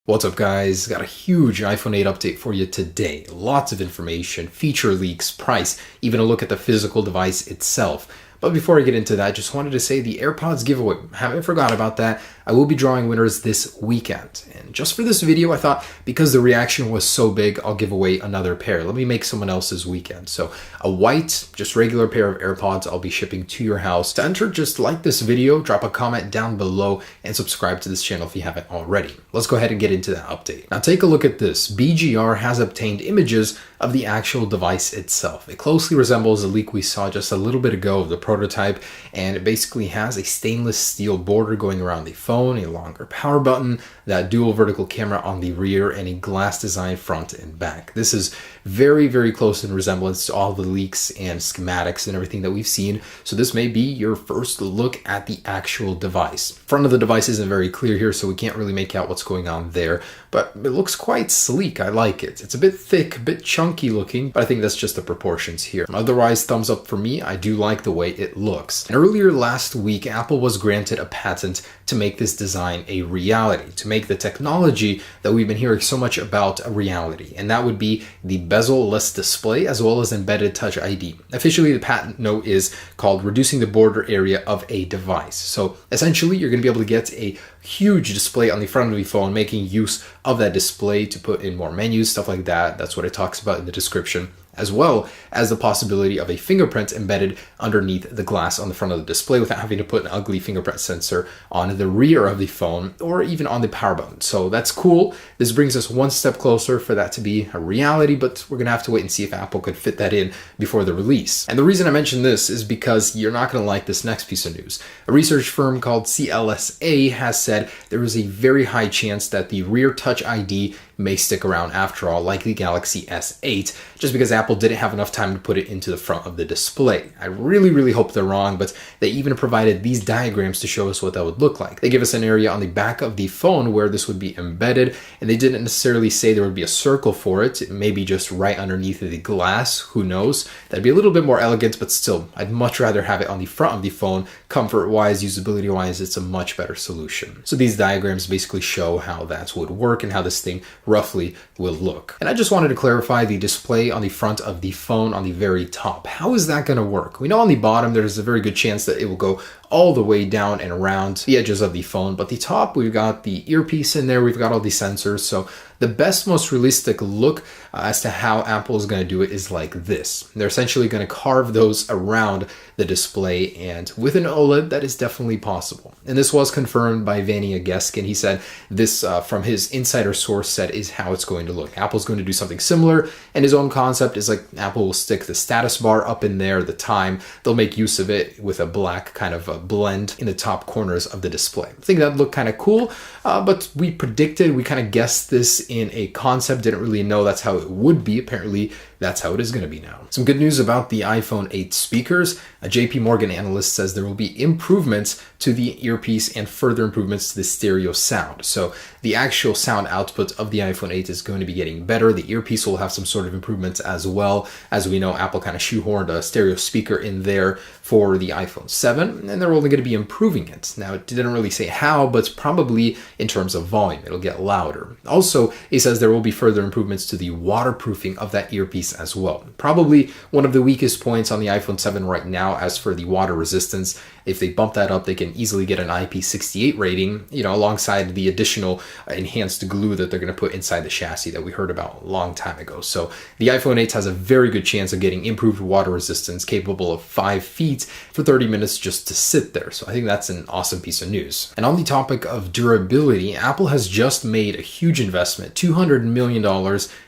What's up guys? Got a huge iPhone 8 update for you today. Lots of information, feature leaks, price, even a look at the physical device itself. But before I get into that, just wanted to say the AirPods giveaway. Haven't forgot about that. I will be drawing winners this weekend. And just for this video, I thought because the reaction was so big, I'll give away another pair. Let me make someone else's weekend. So a white, just regular pair of AirPods I'll be shipping to your house. To enter, just like this video, drop a comment down below, and subscribe to this channel if you haven't already. Let's go ahead and get into that update. Now take a look at this. BGR has obtained images of the actual device itself. It closely resembles the leak we saw just a little bit ago of the prototype, and it basically has a stainless steel border going around the phone, a longer power button, that dual vertical camera on the rear, and a glass design front and back. This is very, very close in resemblance to all the leaks and schematics and everything that we've seen, so this may be your first look at the actual device. Front of the device isn't very clear here, so we can't really make out what's going on there, but it looks quite sleek. I like it. It's a bit thick, a bit chunky looking, but I think that's just the proportions here. Otherwise, thumbs up for me. I do like the way it looks. And earlier last week, Apple was granted a patent to make this design a reality, to make the technology that we've been hearing so much about a reality, and that would be the bezel-less display as well as embedded Touch ID. Officially, the patent note is called reducing the border area of a device. So essentially, you're going to be able to get a huge display on the front of the phone, making use of that display to put in more menus, stuff like that. That's what it talks about in the description, as well as the possibility of a fingerprint embedded underneath the glass on the front of the display without having to put an ugly fingerprint sensor on the rear of the phone or even on the power button. So that's cool. This brings us one step closer for that to be a reality, but we're gonna have to wait and see if Apple could fit that in before the release. And the reason I mention this is because you're not gonna like this next piece of news. A research firm called CLSA has said there is a very high chance that the rear Touch ID may stick around after all, like the Galaxy S8, just because Apple didn't have enough time to put it into the front of the display. I really hope they're wrong, but they even provided these diagrams to show us what that would look like. They give us an area on the back of the phone where this would be embedded, and they didn't necessarily say there would be a circle for it. It may be just right underneath the glass, who knows? That'd be a little bit more elegant, but still, I'd much rather have it on the front of the phone. Comfort-wise, usability-wise, it's a much better solution. So these diagrams basically show how that would work and how this thing roughly will look. And I just wanted to clarify the display on the front of the phone on the very top. How is that going to work? We know on the bottom there's a very good chance that it will go all the way down and around the edges of the phone, but the top, we've got the earpiece in there, we've got all the sensors, so the best, most realistic look as to how Apple is going to do it is like this. They're essentially going to carve those around the display, and with an OLED, that is definitely possible. And this was confirmed by Vania Geskin. He said this, from his insider source, said is how it's going to look. Apple's going to do something similar, and his own concept is like Apple will stick the status bar up in there, the time. They'll make use of it with a black kind of a blend in the top corners of the display. I think that looked kind of cool, but we predicted, we kind of guessed this in a concept, didn't really know that's how it would be. Apparently that's how it is going to be now. Some good news about the iPhone 8 speakers. A JP Morgan analyst says there will be improvements to the earpiece and further improvements to the stereo sound. So the actual sound output of the iPhone 8 is going to be getting better. The earpiece will have some sort of improvements as well. As we know, Apple kind of shoehorned a stereo speaker in there for the iPhone 7, and they're only going to be improving it. Now, it didn't really say how, but probably in terms of volume, it'll get louder. Also, he says there will be further improvements to the waterproofing of that earpiece as well. Probably one of the weakest points on the iPhone 7 right now as for the water resistance. If they bump that up, they can easily get an IP68 rating, you know, alongside the additional enhanced glue that they're going to put inside the chassis that we heard about a long time ago. So the iPhone 8 has a very good chance of getting improved water resistance, capable of 5 feet for 30 minutes just to sit there. So I think that's an awesome piece of news. And on the topic of durability, Apple has just made a huge investment, $200 million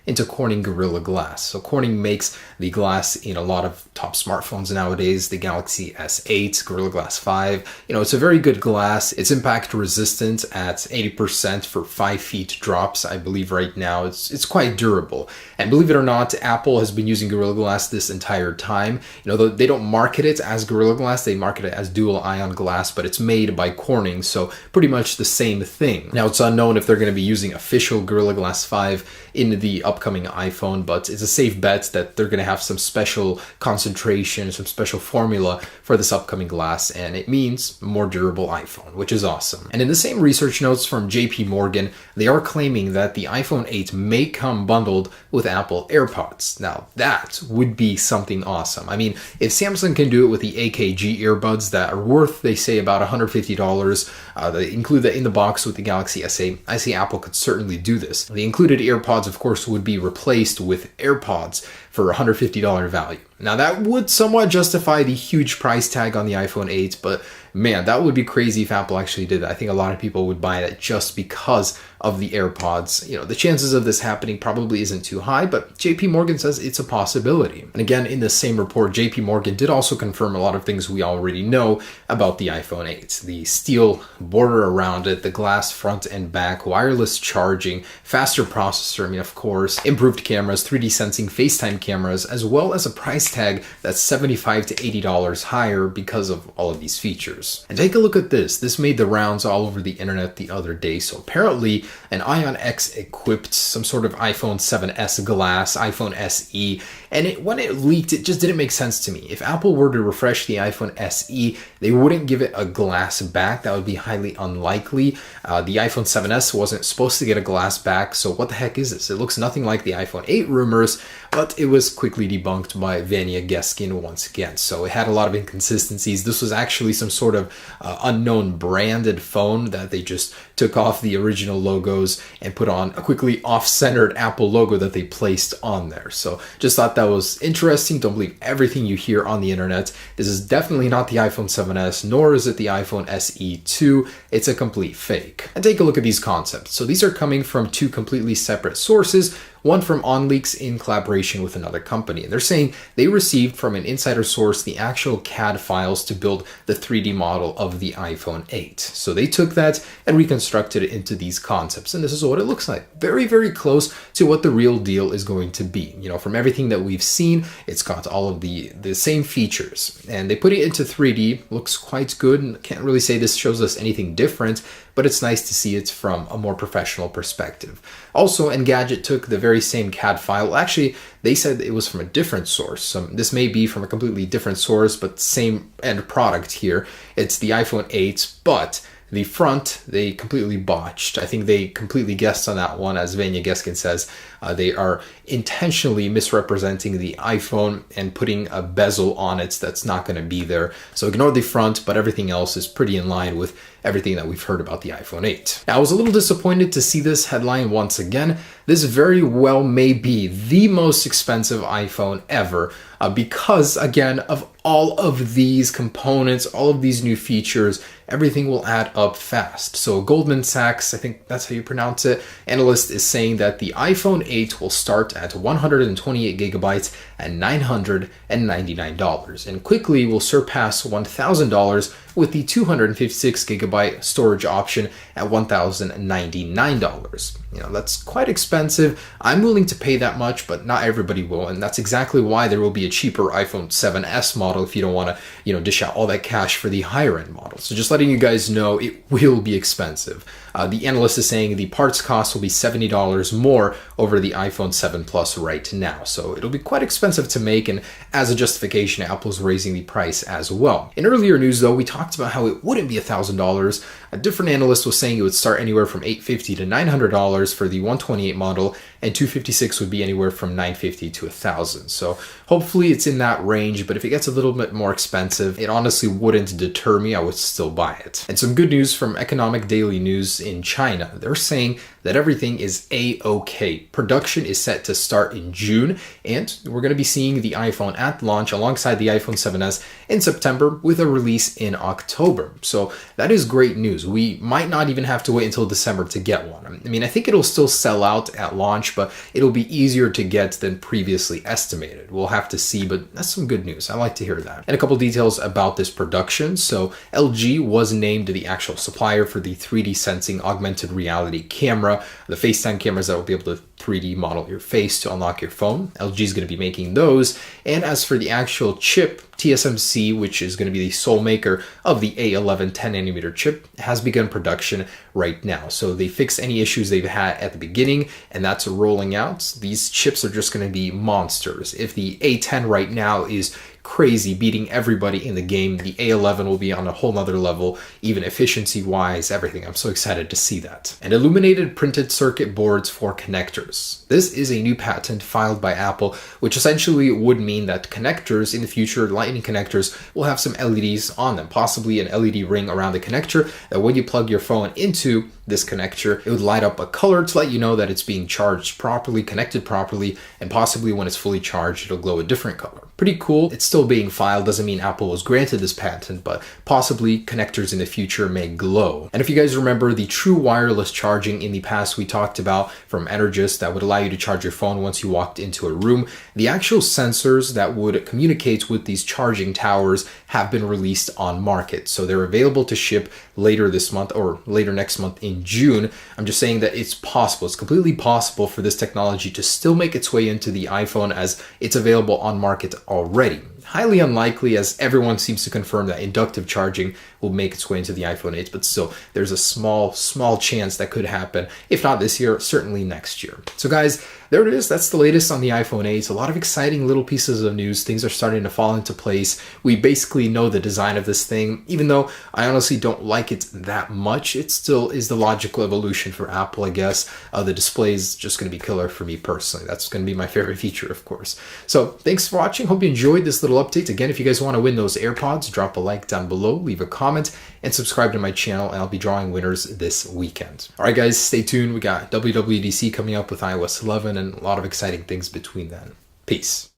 into Corning Gorilla Glass. So Corning makes the glass in a lot of top smartphones nowadays, the Galaxy S8, Gorilla Glass 5. You know, it's a very good glass. It's impact resistant at 80% for 5 feet drops, I believe right now. It's quite durable. And believe it or not, Apple has been using Gorilla Glass this entire time. You know, they don't market it as Gorilla Glass, they market it as dual ion glass, but it's made by Corning, so pretty much the same thing. Now, it's unknown if they're going to be using official Gorilla Glass 5 in the upcoming iPhone, but it's a safe bet that they're going to have some special concentration, some special formula for this upcoming glass, and it means more durable iPhone, which is awesome. And in the same research notes from JP Morgan, they are claiming that the iPhone 8 may come bundled with Apple AirPods. Now, that would be something awesome. I mean, if Samsung can do it with the AKG earbuds that are worth, they say, about $150, they include that in the box with the Galaxy S8, I see Apple could certainly do this. The included AirPods, of course, would be replaced with AirPods for $150 value. Now, that would somewhat justify the huge price tag on the iPhone 8, but man, that would be crazy if Apple actually did that. I think a lot of people would buy that just because of the AirPods. You know, the chances of this happening probably isn't too high, but JP Morgan says it's a possibility. And again, in the same report, JP Morgan did also confirm a lot of things we already know about the iPhone 8. The steel border around it, the glass front and back, wireless charging, faster processor, I mean, of course, improved cameras, 3D sensing, FaceTime cameras, as well as a price tag that's $75 to $80 higher because of all of these features. And take a look at this. This made the rounds all over the internet the other day. So apparently an Ion X equipped some sort of iPhone 7s glass, iPhone SE, and when it leaked, it just didn't make sense to me. If Apple were to refresh the iPhone SE, they wouldn't give it a glass back. That would be highly unlikely. The iPhone 7s wasn't supposed to get a glass back, so what the heck is this? It looks nothing like the iPhone 8 rumors, but it was quickly debunked by Vanya Geskin once again. So it had a lot of inconsistencies. This was actually some sort of unknown branded phone that they just took off the original logos and put on a quickly off-centered Apple logo that they placed on there. So just thought that was interesting. Don't believe everything you hear on the internet. This is definitely not the iPhone 7s, nor is it the iPhone SE 2. It's a complete fake. And take a look at these concepts. So these are coming from two completely separate sources, one from OnLeaks in collaboration with another company. And they're saying they received from an insider source the actual CAD files to build the 3D model of the iPhone 8. So they took that and reconstructed it into these concepts. And this is what it looks like. Very, very close to what the real deal is going to be. You know, from everything that we've seen, it's got all of the same features. And they put it into 3D. Looks quite good. And can't really say this shows us anything different, but it's nice to see it from a more professional perspective. Also, Engadget took the very same CAD file. Actually, they said it was from a different source. This may be from a completely different source, but same end product here. It's the iPhone 8, but the front, they completely botched. I think they completely guessed on that one. As Vanya Geskin says, they are intentionally misrepresenting the iPhone and putting a bezel on it that's not going to be there. So ignore the front, but everything else is pretty in line with everything that we've heard about the iPhone 8. Now, I was a little disappointed to see this headline once again. This very well may be the most expensive iPhone ever because, again, of all of these components, all of these new features, everything will add up fast. So Goldman Sachs, I think that's how you pronounce it, analyst is saying that the iPhone 8 will start at 128 gigabytes at $999 and quickly will surpass $1,000 with the 256 gigabyte storage option at $1,099. You know, that's quite expensive. I'm willing to pay that much, but not everybody will. And that's exactly why there will be a cheaper iPhone 7s model if you don't want to, dish out all that cash for the higher end model. So just letting you guys know, it will be expensive. The analyst is saying the parts cost will be $70 more over the iPhone 7 Plus right now. So it'll be quite expensive to make, and as a justification, Apple's raising the price as well. In earlier news, though, we talked about how it wouldn't be $1,000. A different analyst was saying it would start anywhere from $850 to $900 for the 128 model, and 256 would be anywhere from $950 to $1,000. So hopefully it's in that range, but if it gets a little bit more expensive, it honestly wouldn't deter me. I would still buy it. And some good news from Economic Daily News in China. They're saying that everything is A-OK. Production is set to start in June, and we're going to be seeing the iPhone at launch alongside the iPhone 7s in September with a release in October. So that is great news. We might not even have to wait until December to get one. I mean, I think it'll still sell out at launch, but it'll be easier to get than previously estimated. We'll have to see, but that's some good news. I like to hear that. And a couple details about this production. So LG was named the actual supplier for the 3D sensing augmented reality camera, the FaceTime cameras that will be able to 3D model your face to unlock your phone. LG is going to be making those. And as for the actual chip, TSMC, which is going to be the sole maker of the A11 10nm chip, has begun production right now. So they fixed any issues they've had at the beginning, and that's rolling out. These chips are just going to be monsters. If the A10 right now is crazy, beating everybody in the game, the A11 will be on a whole nother level, even efficiency wise, everything. I'm so excited to see that. And illuminated printed circuit boards for connectors. This is a new patent filed by Apple, which essentially would mean that connectors in the future, lightning connectors, will have some LEDs on them, possibly an LED ring around the connector, that when you plug your phone into this connector, it would light up a color to let you know that it's being charged properly, connected properly, and possibly when it's fully charged, it'll glow a different color. Pretty cool. It's still being filed, doesn't mean Apple was granted this patent, but possibly connectors in the future may glow. And if you guys remember the true wireless charging in the past we talked about from Energis that would allow you to charge your phone once you walked into a room, the actual sensors that would communicate with these charging towers have been released on market. So they're available to ship later this month or later next month in June. I'm just saying that it's possible. It's completely possible for this technology to still make its way into the iPhone as it's available on market already. Highly unlikely, as everyone seems to confirm that inductive charging will make its way into the iPhone 8, but still, there's a small chance that could happen. If not this year, certainly next year. So guys, there it is. That's the latest on the iPhone 8. A lot of exciting little pieces of news. Things are starting to fall into place. We basically know the design of this thing. Even though I honestly don't like it that much, it still is the logical evolution for Apple, I guess. The display is just going to be killer for me personally. That's going to be my favorite feature, of course. So thanks for watching. Hope you enjoyed this little update. Again, if you guys want to win those AirPods, drop a like down below, leave a comment, and subscribe to my channel, and I'll be drawing winners this weekend. All right, guys, stay tuned. We got WWDC coming up with iOS 11 and a lot of exciting things between then. Peace.